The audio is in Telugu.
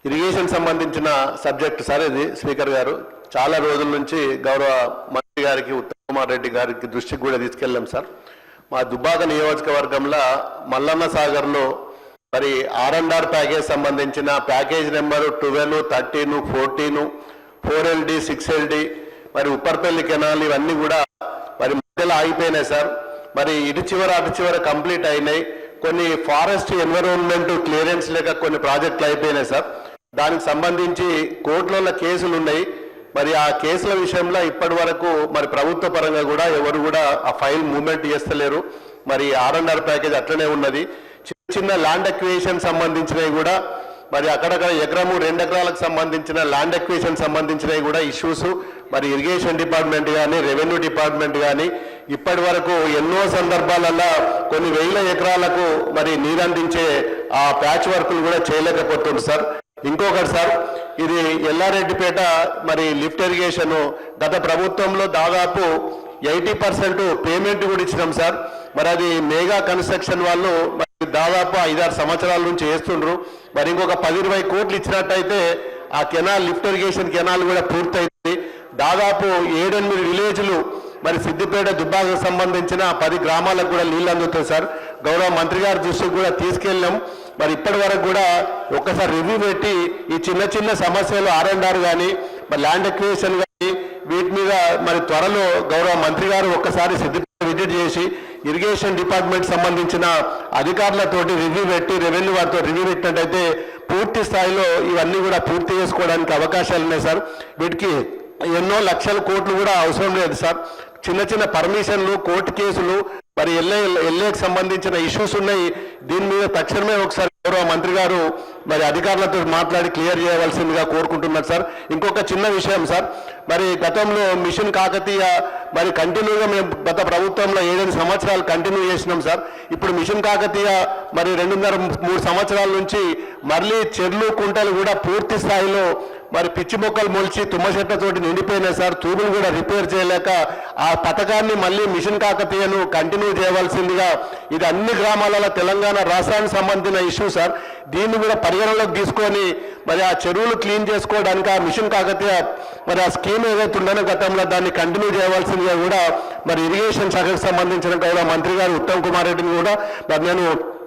ఇరిగేషన్ సంబంధించిన సబ్జెక్ట్ సార్ ఇది స్పీకర్ గారు చాలా రోజుల నుంచి గౌరవ మంత్రి గారికి ఉత్తమ్ కుమార్ రెడ్డి గారికి దృష్టికి కూడా తీసుకెళ్ళాం సార్. మా దుబ్బాక నియోజకవర్గంలో మల్లన్న సాగర్లో మరి R&R ప్యాకేజ్ సంబంధించిన ప్యాకేజ్ నెంబరు 12, 13, 14, 4LD, 6LD మరి ఉప్పర్పల్లి కెనాల్ ఇవన్నీ కూడా మరి మధ్యలో ఆగిపోయినాయి సార్. మరి ఇటు చివర అటు చివర కంప్లీట్ అయినాయి. కొన్ని ఫారెస్ట్ ఎన్విరాన్మెంట్ క్లియరెన్స్ లేక కొన్ని ప్రాజెక్టులు అయిపోయినాయి సార్. దానికి సంబంధించి కోర్టులలో కేసులు ఉన్నాయి. మరి ఆ కేసుల విషయంలో ఇప్పటి వరకు మరి ప్రభుత్వ పరంగా కూడా ఎవరు కూడా ఆ ఫైల్ మూవ్మెంట్ చేస్తలేరు. మరి R&R ప్యాకేజ్ అట్లనే ఉన్నది. చిన్న ల్యాండ్ అక్విజిషన్ సంబంధించినవి కూడా మరి అక్కడక్కడ ఎకరము 2 ఎకరాలకు సంబంధించిన ల్యాండ్ అక్విజిషన్ సంబంధించినవి కూడా ఇష్యూస్ మరి ఇరిగేషన్ డిపార్ట్మెంట్ కానీ రెవెన్యూ డిపార్ట్మెంట్ కానీ ఇప్పటి వరకు ఎన్నో సందర్భాలలో కొన్ని వేల ఎకరాలకు మరి నీరందించే ఆ ప్యాచ్ వర్కులు కూడా చేయలేకపోతుంది సార్. ఇంకొకటి సార్, ఇది ఎల్లారెడ్డిపేట మరి లిఫ్ట్ ఇరిగేషన్ గత ప్రభుత్వంలో దాదాపు 80% పేమెంట్ కూడా ఇచ్చినాం సార్. మరి అది మెగా కన్స్ట్రక్షన్ వాళ్ళు మరి దాదాపు 5-6 సంవత్సరాల నుంచి చేస్తుండ్రు. మరి ఇంకొక 10-20 కోట్లు ఇచ్చినట్టయితే ఆ కెనాల్ లిఫ్ట్ ఇరిగేషన్ కెనాల్ కూడా పూర్తయింది. దాదాపు 7-8 విలేజ్లు మరి సిద్దిపేట దుబ్బాకకు సంబంధించిన 10 గ్రామాలకు కూడా నీళ్ళు అందుతాయి సార్. గౌరవ మంత్రి గారి దృష్టికి కూడా తీసుకెళ్ళాం. మరి ఇప్పటి వరకు కూడా ఒక్కసారి రివ్యూ పెట్టి ఈ చిన్న చిన్న సమస్యలు R&R కానీ మరి ల్యాండ్ అక్విజిషన్ కానీ వీటి మీద మరి త్వరలో గౌరవ మంత్రి గారు ఒక్కసారి సిద్దిపేట విజిట్ చేసి ఇరిగేషన్ డిపార్ట్మెంట్ సంబంధించిన అధికారులతోటి రివ్యూ పెట్టి రెవెన్యూ వారితో రివ్యూ పెట్టినట్టయితే పూర్తి స్థాయిలో ఇవన్నీ కూడా పూర్తి చేసుకోవడానికి అవకాశాలు ఉన్నాయి సార్. వీటికి ఎన్నో లక్షల కోట్లు కూడా అవసరం లేదు సార్. చిన్న చిన్న పర్మిషన్లు, కోర్టు కేసులు మరి ఎల్ఏకి సంబంధించిన ఇష్యూస్ ఉన్నాయి. దీని మీద తక్షణమే ఒకసారి గౌరవ మంత్రి గారు మరి అధికారులతో మాట్లాడి క్లియర్ చేయవలసిందిగా కోరుకుంటున్నారు సార్. ఇంకొక చిన్న విషయం సార్, మరి గతంలో మిషన్ కాకతీయ మరి కంటిన్యూగా మేము గత ప్రభుత్వంలో 7 సంవత్సరాలు కంటిన్యూ చేసినాం సార్. ఇప్పుడు మిషన్ కాకతీయ మరి 2.5-3 సంవత్సరాల నుంచి మళ్ళీ చెర్లు కుంటలు కూడా పూర్తి స్థాయిలో మరి పిచ్చి మొక్కలు మొలిచి తుమ్మ చెట్లతోటి నిండిపోయినాయి సార్. ట్యూబులు కూడా రిపేర్ చేయలేక ఆ పథకాన్ని మళ్ళీ మిషన్ కాకతీయను కంటిన్యూ చేయవలసిందిగా ఇది అన్ని గ్రామాలలో తెలంగాణ రాష్ట్రానికి సంబంధించిన ఇష్యూ సార్. దీన్ని కూడా పరిగణలోకి తీసుకొని మరి ఆ చెరువులు క్లీన్ చేసుకోవడానికి ఆ మిషన్ కాకతీయ మరి ఆ స్కీమ్ ఏదైతే ఉందనో గతంలో దాన్ని కంటిన్యూ చేయవలసిందిగా కూడా మరి ఇరిగేషన్ శాఖకు సంబంధించిన గౌరవ మంత్రి గారు ఉత్తమ్ కుమార్ రెడ్డిని కూడా మరి నేను